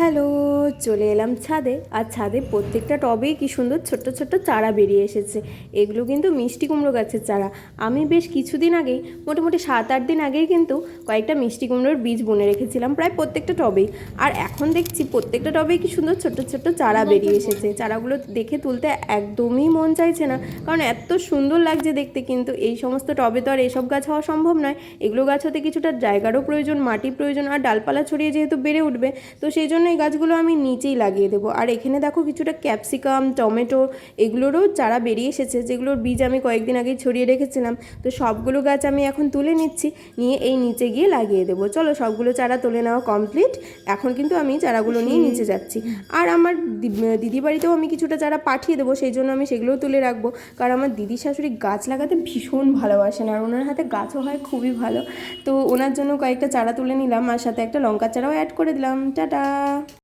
Hello, চলে এলাম ছাদে। আর ছাদে প্রত্যেকটা টবেই কি সুন্দর ছোট্ট ছোট্ট চারা বেরিয়ে এসেছে। এগুলো কিন্তু মিষ্টি কুমড়ো গাছের চারা। আমি বেশ কিছুদিন আগেই, মোটামুটি 7-8 দিন আগেই কিন্তু কয়েকটা মিষ্টি কুমড়োর বীজ বুনে রেখেছিলাম প্রায় প্রত্যেকটা টবেই। আর এখন দেখছি প্রত্যেকটা টবেই কি সুন্দর ছোট্ট ছোট্ট চারা বেরিয়ে এসেছে। চারাগুলো দেখে তুলতে একদমই মন চাইছে না, কারণ এত সুন্দর লাগছে দেখতে। কিন্তু এই সমস্ত টবে তো আর এসব গাছ হওয়া সম্ভব নয়। এগুলো গাছ হতে কিছুটা জায়গারও প্রয়োজন, মাটি প্রয়োজন, আর ডালপালা ছড়িয়ে যেহেতু বেড়ে উঠবে, তো সেই জন্য এই গাছগুলো আমি নিচেই লাগিয়ে দেবো। আর এখানে দেখো কিছুটা ক্যাপসিকাম, টমেটো এগুলোরও চারা বেরিয়ে এসেছে, যেগুলোর বীজ আমি কয়েকদিন আগেই ছড়িয়ে রেখেছিলাম। তো সবগুলো গাছ আমি এখন তুলে নিচ্ছি, নিয়ে এই নিচে গিয়ে লাগিয়ে দেবো। চলো, সবগুলো চারা তুলে নেওয়া কমপ্লিট। এখন কিন্তু আমি চারাগুলো নিয়ে নিচে যাচ্ছি। আর আমার দিদি বাড়িতেও আমি কিছুটা চারা পাঠিয়ে দেবো, সেই জন্য আমি সেগুলোও তুলে রাখবো। কারণ আমার দিদি শাশুড়ি গাছ লাগাতে ভীষণ ভালোবাসেন, আর ওনার হাতে গাছও হয় খুবই ভালো। তো ওনার জন্য কয়েকটা চারা তুলে নিলাম, আর সাথে একটা লঙ্কার চারাও অ্যাড করে দিলাম। টাটা।